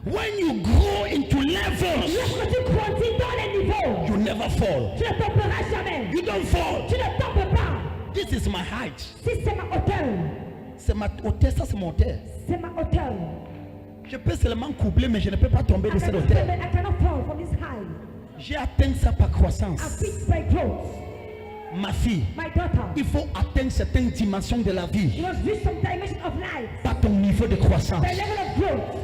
When you grow into levels, Lorsque tu grandis dans les niveaux, you never fall. tu ne tomberas jamais. You don't fall. Tu ne tombes pas. This is my height. Si c'est ma hauteur, C'est ma hauteur, ça c'est mon hauteur. c'est ma hauteur. Je peux seulement coubler, mais je ne peux pas tomber de I cette cannot hauteur. fall, I cannot fall from this high. J'ai atteint ça par I croissance. fix by growth. Ma fille, My daughter, il faut atteindre certaines dimensions de la vie you must reach some dimension of life. par ton niveau de croissance. The level of growth.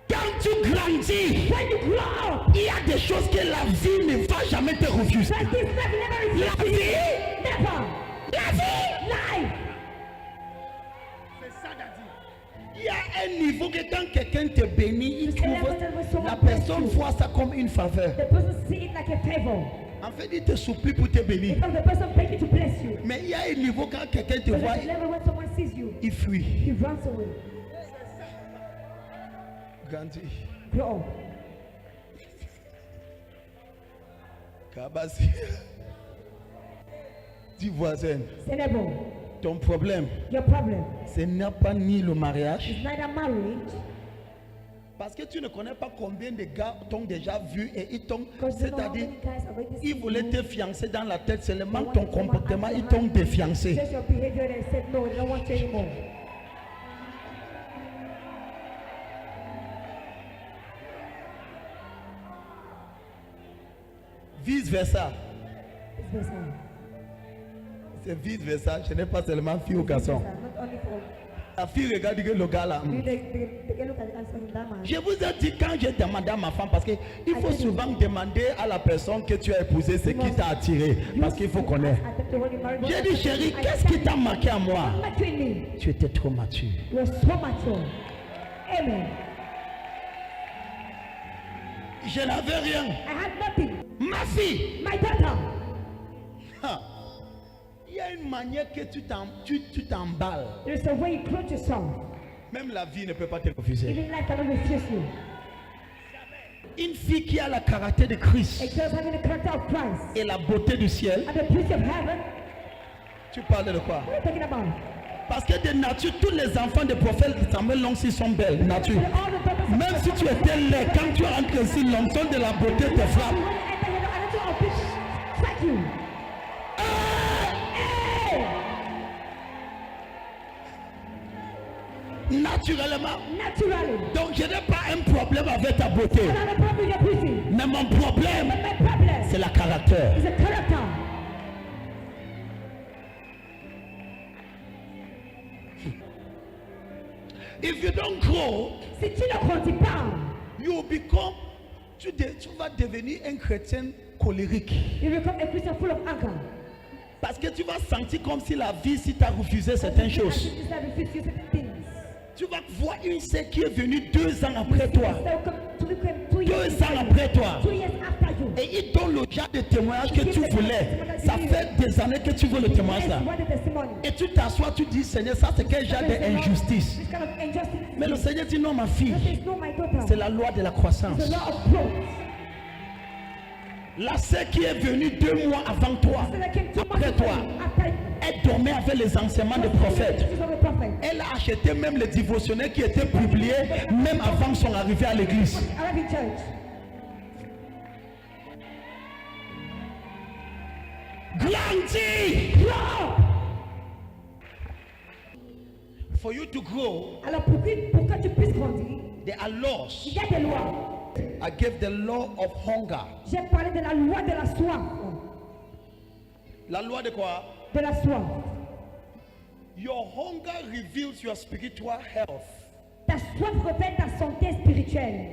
Quand tu grandis, When you grow up, il y a des choses que la vie ne va jamais te refuser. like this life never La refuses you. vie, Never. la vie. Life. C'est ça d'Adi. Il y a un niveau que quand quelqu'un te bénit, il trouve la personne voit ça comme une faveur. The person see it like a favor. En fait, il te supplie pour te bénir. Because the person begging to bless you. Mais il y a un niveau quand quelqu'un te But voit, there's a level when someone sees you, il fuit. he runs away. Grandis. Grow up. Kabasi. Dis voisin, Say neighbor, ton problème, your problem ce n'est pas ni le mariage. is neither marriage, Parce que tu ne connais pas combien de gars t'ont déjà vu et ils t'ont, because you know how c'est-à-dire, many guys are already ils seen voulaient you. te fiancer dans la tête, seulement ton comportement, ils t'ont défiancé. Just your behavior, they said no, they don't want you anymore. Vice versa. It's versa. C'est vice versa. Je n'ai pas seulement fille ou garçon. Not only for La fille regarde le gars là. you, they look at the answer in that man. Je vous ai dit quand j'ai demandé à ma femme, parce qu'il faut souvent demander à la personne que tu as épousée ce qui t'a attiré, parce qu'il faut connaître. J'ai dit chérie, qu'est-ce qui t'a marqué à moi? Tu étais trop mature. You are so mature. Amen. Je n'avais rien. I had nothing. Ma fille, My daughter, ah, il y a une manière que tu t'emballes. there's a way you clothe yourself. Même la vie ne peut pas te refuser. Even life cannot refuse you. Une fille qui a le caractère de Christ A girl having the character of Christ et la beauté du ciel, and the beauty of heaven. tu parles de quoi? What are you talking about? Parce que de nature, tous les enfants des prophètes de Samuel Longsi sont belles, nature. All the daughters of Même si tu étais laid, quand tu entres ici, l'onction de la beauté te frappe. when you enter here, the attitude of this strike you. Hey! Naturellement. Naturally. Donc je n'ai pas un problème avec ta beauté. I don't have a problem with your beauty. Mais mon problème, But my problem c'est la caractère. is a character. If you don't grow, Si tu ne grandis pas, you become, tu vas devenir un chrétien colérique. you become a Christian full of anger. Parce que tu vas sentir comme si la vie, si tu as refusé certaines choses. As if I refuse you certain things. Tu vas voir une sœur qui est venue 2 ans après toi. They will come to become 2 years 2 ans après toi. 2 years after you. Et il donne le genre de témoignage que tu voulais. Ça fait des années que tu veux le témoignage là. Yes, what the testimony? Et tu t'assois, tu dis Seigneur, ça c'est quel genre d'injustice. This kind of injustice. Mais le Seigneur dit non ma fille, This is not my daughter. c'est la loi de la croissance. It's the law of growth. La sœur qui est venue 2 mois avant toi, So that came 2 months après toi, after elle dormait avec les enseignements des prophètes. Jesus of the prophet. Elle a acheté même les dévotionnels qui étaient publiés même avant son arrivée à l'église. Arrive in church. Grandis! Grow. For you to grow, Alors pour que tu puisses grandir, there are laws. il y a des lois. I gave the law of hunger. J'ai parlé de la loi de la soif. La loi de quoi? De la soif. Your hunger reveals your spiritual health. Ta soif révèle ta santé spirituelle.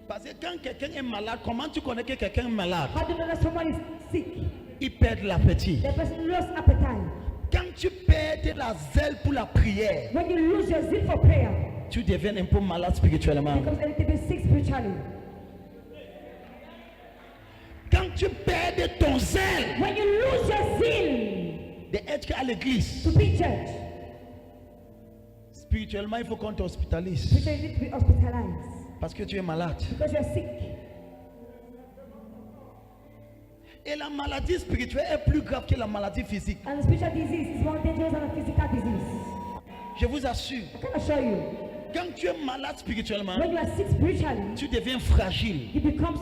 Parce que quand quelqu'un est malade, comment tu connais que quelqu'un est malade? How do you know that someone is sick? Il perd l'appétit. The person lost appetite. Quand tu perds la zèle pour la prière, When you lose your zeal for prayer, tu deviens un peu malade spirituellement. becomes a little bit sick spiritually. Quand tu perds ton zèle When you lose your zeal d'être à l'église, to be church, spirituellement, il faut qu'on t'hospitalise. spiritually you need to be hospitalized Parce que tu es malade. because you are sick. Et la maladie spirituelle est plus grave que la maladie physique. And the spiritual disease is more dangerous than a physical disease. Je vous assure, I can assure you, quand tu es malade spirituellement, when you are sick spiritually, tu deviens fragile. it becomes,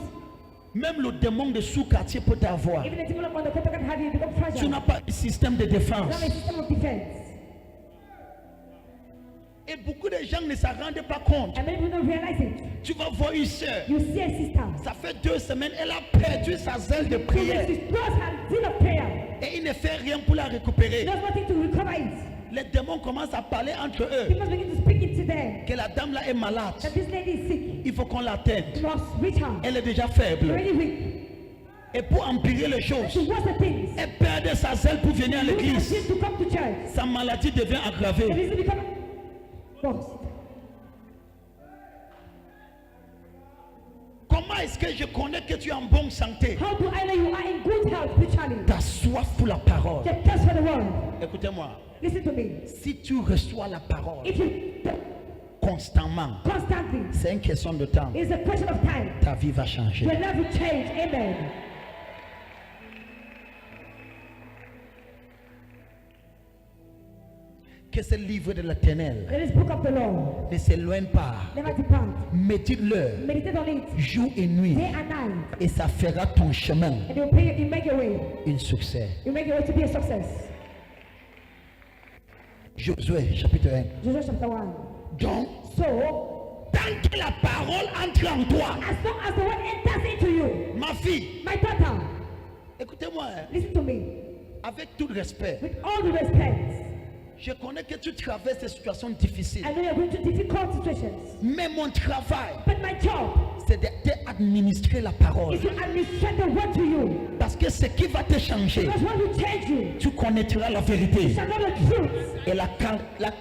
Même le démon de sous-quartier peut t'avoir. even the demon on the quarter can have you, you become fragile. Tu n'as pas un système de You don't défense. have a system of defense. Et beaucoup de gens ne s'en rendent pas compte. And many people don't realize it. Tu vas voir une sœur. You see a sister. Ça fait 2 semaines, elle a perdu sa zèle de prière. She lost her zeal of prayer. Et il ne fait rien pour la récupérer. She does nothing to recover it. Les démons commencent à parler entre eux. People begin to speak it to them. Que la dame là est malade. That this lady is sick. Il faut qu'on l'attende. You must reach her. Elle est déjà She's faible. already weak. Et pour empirer les She choses, wants the things. elle perd sa zèle pour venir à Use her l'église. zeal to come to church. Sa maladie devient The aggravée. reason become worse. Comment est-ce que je connais que tu es en bonne santé? How do I know you are in good health spiritually? Ta soif pour la parole. Your thirst for the word. Écoutez-moi. Listen to me. Si tu reçois la parole If you constamment, constantly, c'est une question de temps. it's a question of time. Ta vie va changer. Your life will change. Amen. Que ce livre de l'Éternel Let this book of the Lord ne s'éloigne pas. never depart. Médite-le Meditate on it jour et nuit day and night, et ça fera ton chemin and it will pay you, make your way. un succès. You make your way to be a success. Josué chapitre 1. Joshua chapter 1. Donc, So, tant que la parole entre en toi, as long as the word enters into you, ma fille, my daughter, écoutez-moi, hein, listen to me. avec tout respect, With all the respect, je connais que tu traverses des situations difficiles. I know you're going through difficult situations, Mais mon travail, but my job c'est d'administrer la parole. is to administer the word to you. Parce que ce qui va te changer, Because what will change you tu connaîtras la vérité. shall know the truth, Et la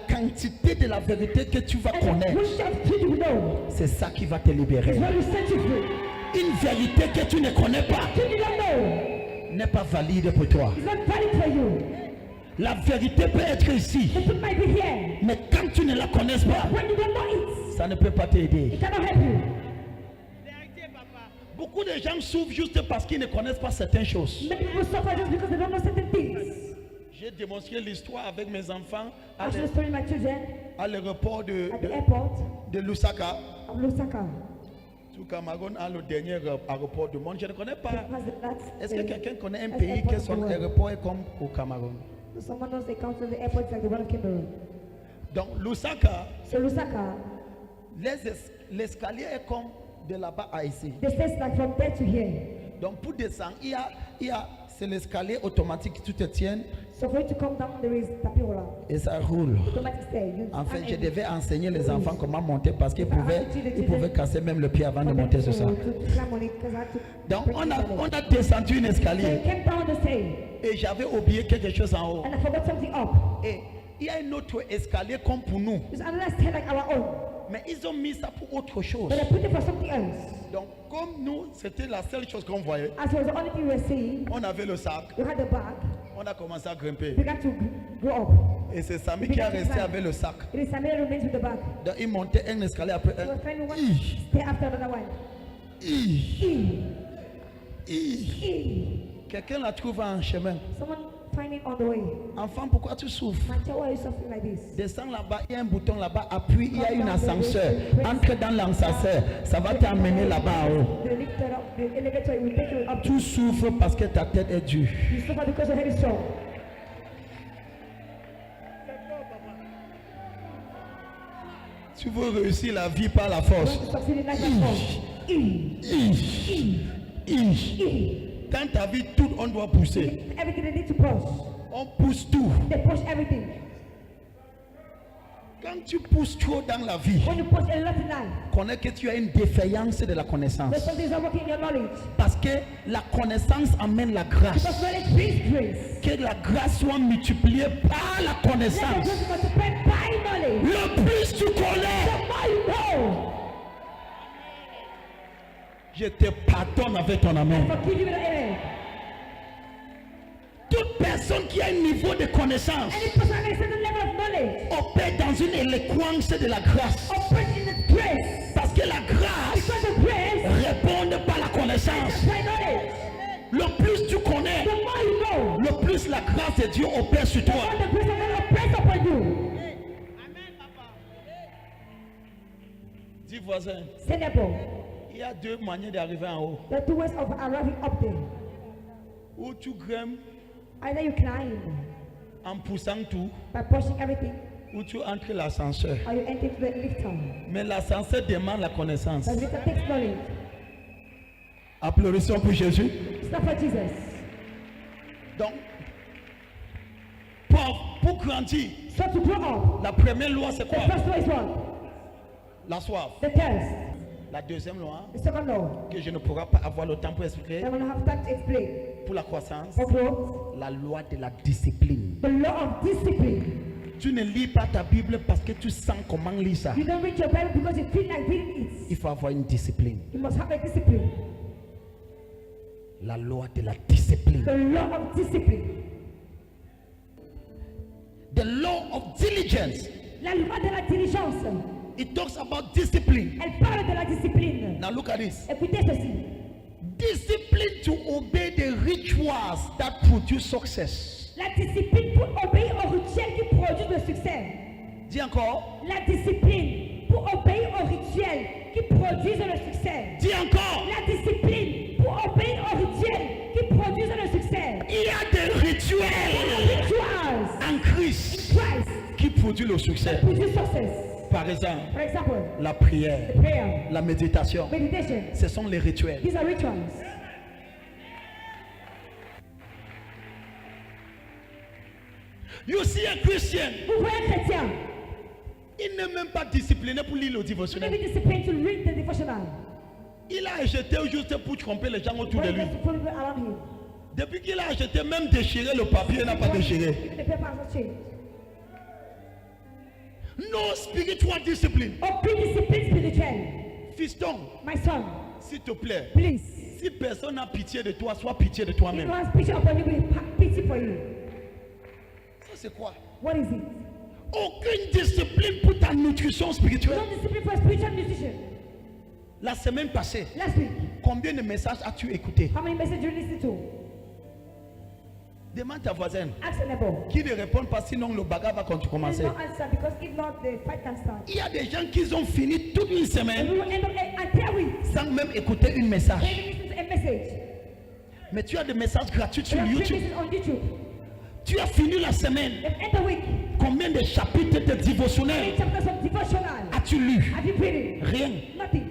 quantité de la vérité que tu vas and the connaître, quantity of truth you will know c'est ça qui va te libérer. is what will set you free. Une vérité que tu ne connais pas Truth you don't know n'est pas valide pour toi. is not valid for you. La vérité peut être ici, The truth might be here. mais quand tu ne la connais pas, When you don't know it, ça ne peut pas t'aider. it cannot help you. Beaucoup de gens souffrent juste parce qu'ils ne connaissent pas certaines choses. Many people suffer just because they don't know certain things. J'ai démontré l'histoire avec mes enfants à I showed the story to my children l'aéroport at the airport de Lusaka. of Lusaka. Tout Cameroun a le dernier aéroport du monde. Je ne connais pas. Has the last, Est-ce que quelqu'un connaît un last pays airport que of the son world. aéroport est comme au Cameroun? Someone knows the council of the airport is like the one of Cameroon. Donc Lusaka, So Lusaka, l'escalier est comme de là-bas à ici. the stairs like from there to here. Donc pour descendre, c'est l'escalier automatique, tu te tiens So for you to come down, there is tapiola, et ça roule. automatic stair. You En fait, stand je and- devais enseigner les enfants comment monter parce qu'ils pouvaient casser même le pied avant de for them monter sur ça. to climb on it, 'cause I had to Donc break on the a challenge. descendu un So we escalier came down the stair, et j'avais oublié quelque chose en haut. and I forgot something up. Et il y a un autre escalier comme pour nous, There's another stair like our own, mais ils ont mis ça pour autre chose. but I put it for something else. Donc comme nous, c'était la seule chose qu'on voyait, As it was the only thing we were seeing, on avait le sac, we had the bag, on a commencé à grimper. began to grow up. Et c'est Samy qui a resté avec le sac. It is Samuel who remains with the bag. Donc il montait un escalier après He was un. climbing one Hi, stair after another one. hi, E, hi. E. Quelqu'un la trouve en chemin. Someone finding on the way. Enfant, pourquoi tu souffres? My child, why are you suffering like this? Descends là-bas, il y a un bouton là-bas, appuie, il y a une ascenseur. Entre dans l'ascenseur, ça va t'amener là-bas en haut. The lifter up, the elevator, it will take you up. Tu souffres parce que ta tête est dure. You suffer because your head is strong. Tu veux réussir la vie par la You force. want to succeed in life by force. E, E. Dans ta vie, tout on doit pousser. Everything they need to push. On pousse tout. They push everything. Quand tu pousses trop dans la vie, When you push a lot in life, connais que tu as une défaillance de la there's connaissance. something not working in your knowledge. Parce que la connaissance amène la grâce. Because knowledge brings grace. Que la grâce soit multipliée par la Let the connaissance. grace multiply by knowledge. Le plus tu connais, The more you know, je te pardonne avec ton amour. forgive you with an amen. Toute personne qui a un niveau de connaissance Any person at a certain level of knowledge opère dans une éloquence de la grâce. operates in the grace. Parce que la grâce Because the grace répond par la connaissance. by knowledge. Le plus tu connais, The more you know, le plus la grâce de Dieu opère sur the toi. more the grace of God operates upon you. Dis voisin, Say neighbor. il y a deux manières d'arriver en haut. There are two ways of arriving up there. Ou tu grimpes Either you climb en poussant tout, by pushing everything, ou tu entres l'ascenseur. or you enter to the lifter. Mais l'ascenseur demande la connaissance. The lifter takes knowledge. Applaudissons pour Jésus. Stop for Jesus. Donc, pour grandir, So to grow up, la première loi c'est the quoi? first law is what? La soif. The thirst. La deuxième loi, The second law. que je ne pourrai pas avoir le temps pour expliquer, I will not have time to explain. pour la croissance, For growth, la loi de la discipline. the law of discipline. Tu ne lis pas ta Bible parce que tu sens comment lire ça. You don't read your Bible because you feel like reading it. Il faut avoir une discipline. You must have a discipline. La loi de la discipline. The law of discipline. The law of diligence. La loi de la diligence. It talks about discipline. Elle parle de la discipline. Now look at this. Écoutez ceci. Discipline to obey the rituals that produce success. La discipline pour obéir aux rituels qui produisent le succès. Dis encore. La discipline pour obéir aux rituels qui produisent le succès. Dis encore. La discipline pour obéir aux rituels qui produisent le succès. Il y a des rituels Rituals en Christ Christ qui produisent le succès. produce success. Par exemple, For example, la prière, prayer, la méditation. meditation. Ce sont les rituels. These are rituals. You see a Christian, Vous voyez un chrétien, il n'est même pas discipliné pour lire le you need dévotionnel. to be disciplined to read the devotional. Il a acheté juste pour tromper les gens autour de When lui. there's people around him, Depuis qu'il a acheté, même déchiré le papier, il n'a pas déchiré. even the paper has not changed. No spiritual discipline. Aucune discipline spirituelle. Fiston, My son, s'il te plaît, please. si personne n'a pitié de toi, sois pitié de If toi-même. no one's picture upon you, will have pity for you. Ça c'est quoi? What is it? Aucune discipline pour ta nutrition spirituelle. No discipline for spiritual nutrition. La semaine passée, Last week, combien de messages as-tu écouté? how many messages you listen to? Demande ta voisine Ask a neighbor. qui ne répond pas, sinon le bagarre va Please commencer. don't answer because if not, the fight can start. Il y a des gens qui ont fini toute une And semaine we will end up a entire week. sans même écouter un message. Maybe listen to a message. Mais tu as des messages gratuits We sur have free YouTube. messages on YouTube. Tu as fini la semaine. They've end the week. Combien de chapitres de Many dévotionnels chapters of devotional. as-tu lu? Have you read it? Rien. Nothing.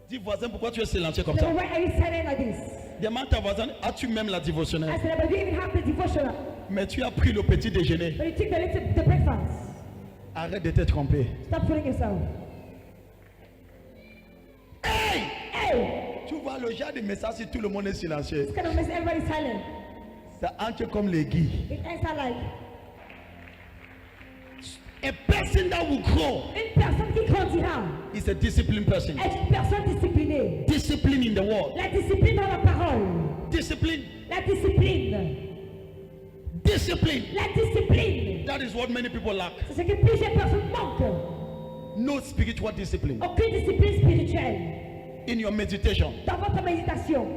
Dis voisin, pourquoi tu es silencieux comme So ça? why are you silent like this? Demande ta voisine, as-tu même la I dévotionnelle? said, but you even have the devotional. Mais tu as pris le petit déjeuner. But you take the breakfast. Arrête de te tromper. Stop fooling yourself. Hey! Hey! Tu vois le genre de message si tout le monde est silencieux. This kind of mess, everybody's silent. Ça entre comme les guilles. It answer like, A person that will grow une personne qui grandira is a disciplined person. est une personne disciplinée. Discipline in the world. La discipline dans la parole. Discipline. La discipline. Discipline. La discipline. That is what many people lack. C'est ce que plusieurs personnes manquent. No spiritual discipline. Aucune discipline spirituelle. In your meditation. Dans votre méditation.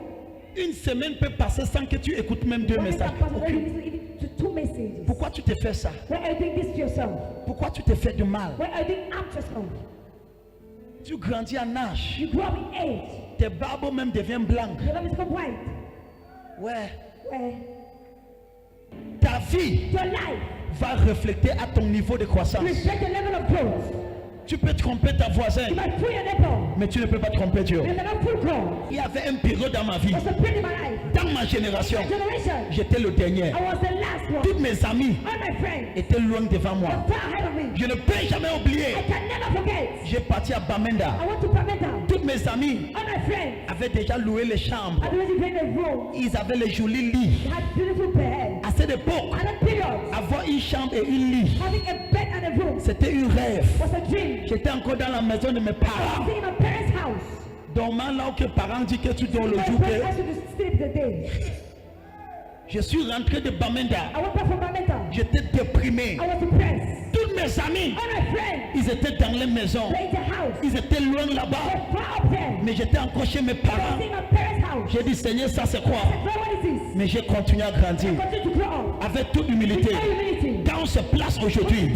Une semaine peut passer sans que tu écoutes même deux One day messages. can pass without you Aucune. listening even to 2 messages. Pourquoi tu te fais ça? Why are you doing this to yourself? Pourquoi tu te fais du mal? Why are you doing harm to yourself? Tu grandis en âge. You grow up in age. Tes barbes même deviennent blancs. Your love become white. Ouais. Where Ta vie your life va refléter à ton niveau de croissance. reflects the level of growth. Tu peux tromper ta You voisine, might fool your neighbor. mais tu ne peux pas tromper Dieu. You cannot fool God. Il y avait une période dans ma vie, There's a period in my life. dans ma génération, My generation. j'étais le dernier. I was the last one. Tous mes amis All my friends étaient loin devant moi. were far ahead of me. Je ne peux jamais oublier. I can never forget. J'ai parti à Bamenda. I went to Pamela. Tous mes amis All my friends avaient déjà loué les chambres. had already been in a room. Ils avaient les jolis lits. They had beautiful beds. À cette époque, At that period, avoir une chambre et une lit, having a bed and a room c'était un rêve. was a dream. J'étais encore dans la maison de mes parents. Staying in my parents' house. Dormant là où que les parents disent que tu dors le My jour. parents que asked you to sleep the day. Je suis rentré de Bamenda. I went back from Pamela. J'étais déprimé. I was depressed. Tous mes amis, All my friends ils étaient dans les maisons. were in the house. Ils étaient loin là-bas. They're far up there. Mais j'étais encore chez mes I was parents. staying in my parents' house. J'ai dit, Seigneur, ça c'est quoi? I said, "Lord, what is this?" Mais j'ai continué à grandir. I continue to grow up. Avec toute humilité. With all humility. Dans prend ses places aujourd'hui.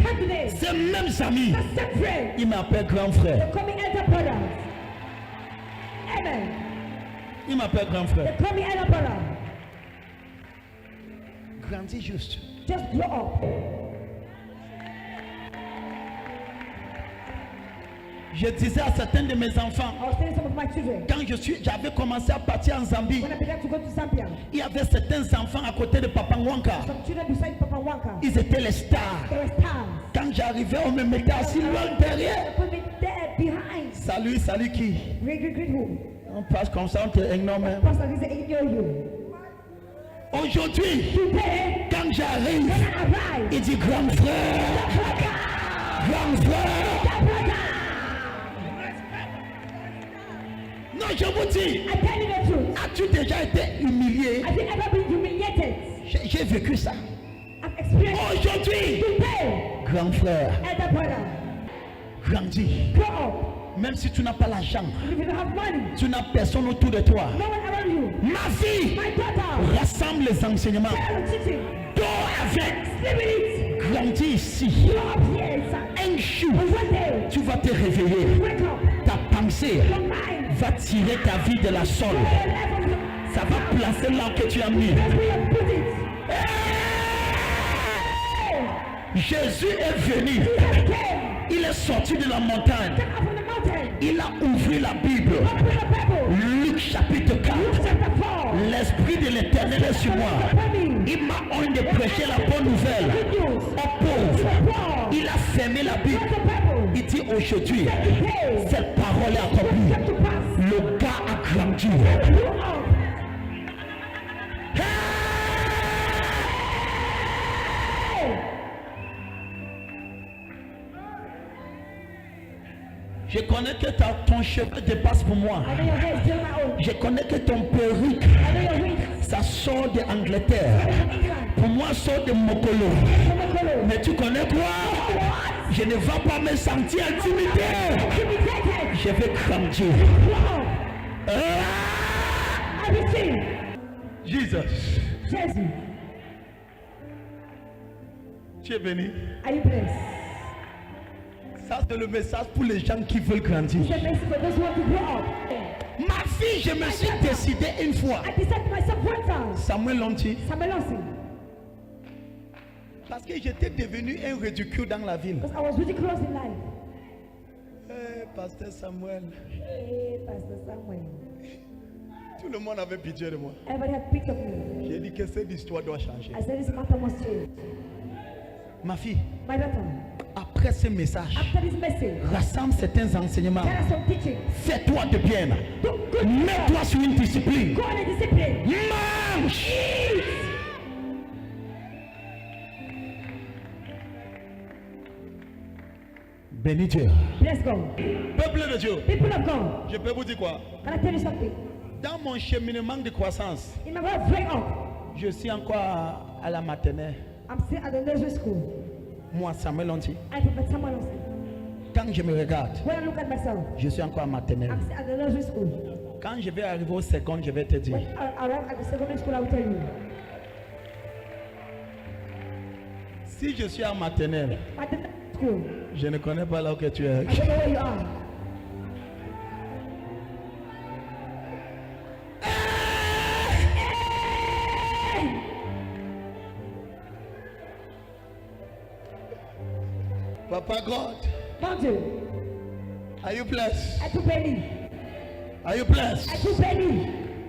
Ces mêmes amis, ils m'appellent grand frère. They call me elder brother. Amen. Ils m'appellent grand frère. They call me elder brother. Grandis juste. Just grow up. Je disais à certains de mes enfants, I was telling some of my children, quand j'avais commencé à partir en Zambie, when I began to go to Zambia, il y avait certains enfants à côté de Papa Wanka. some children beside Papa Wanka, Ils étaient les stars. they were stars. Quand j'arrivais, on me mettait assis loin derrière. They put me there behind. Salut, salut qui? Great who? On passe comme ça, on te ignore même. Pastor, he said, ignore you. Aujourd'hui, Today, quand j'arrive, when I arrive, il dit grand frère, grand frère. Non, je vous dis, I tell you the truth. as-tu déjà été humilié? Have you ever been humiliated? J'ai vécu ça. I've experienced Aujourd'hui, today, grand frère, elder brother, grandis. grow up. Même si tu n'as pas l'argent, If you don't have money, tu n'as personne autour de toi. no one around you. Ma fille, My daughter, rassemble les enseignements. tell teaching, Dors avec. sleep with it. Grandis ici. Grow up here inside. Un jour, And one day, tu vas te réveiller. wake up. Ta pensée Your mind, va tirer ta vie de la sol. your life of your, Ça va placer là que tu as mis. that's where you put it. Jésus est venu. Jesus came, Il est sorti de la montagne. came up from the mountain, Il a ouvert la Bible. opened the Bible, Luc chapitre 4. chapter 4. L'Esprit de l'Éternel est sur moi. Il m'a ordonné de prêcher la bonne nouvelle Good news. aux pauvres. Il a fermé la Bible. Read the Bible. Il dit aujourd'hui, Today, cette parole est accomplie. come to pass. Le gars a grandi. Grow up. Je connais que ton cheveu dépasse pour moi. I know your hair is still my own. Je connais que ton perruque, I know your wings ça sort d'Angleterre. from England. Pour moi, sort de Mokolo. From the color. Mais tu connais quoi? Je ne vais pas me sentir intimidé. Intimidated. Je vais grandir. Grow up. Ah! I receive. Jesus. Jesus. Tu es béni. Are you blessed? Ça, c'est le message pour les gens qui veulent grandir. It's a message for those who want to grow up. Ma fille, je me suis décidé une fois. I decided to myself one time. Samuel Lonti. Samuel Olsen. Parce que j'étais devenu un ridicule dans la ville. Because I was ridiculous in life. Pasteur Samuel. Hey, Pastor Samuel. Tout le monde avait pitié de moi. Everybody had picked up me. J'ai dit que cette histoire doit changer. I said this matter must change. Ma fille, My daughter, après ce message, after this message, rassemble certains enseignements. there are some teaching. Fais-toi de bien. Do good. Mets-toi sur une discipline. Go on a discipline. Mange. Bénis Dieu. Bless God. Peuple de Dieu, People of God, je peux vous dire quoi? can I tell you something? Dans mon cheminement de croissance, In my way of growing up, je suis encore à la maternelle. I'm still at the nursery school. Moi, Samuel Lonti, I prefer someone else. quand je me regarde, When I look at myself, je suis encore à maternelle. I'm still at the nursery school. Quand je vais arriver au second, je vais te dire, When I arrive at the secondary school, I will tell you. si je suis à maternelle, At the school, je ne connais pas là où que tu es. I don't know where you are. Papa God, Mountain, are you blessed? I took Benny. Are you blessed? I took Benny.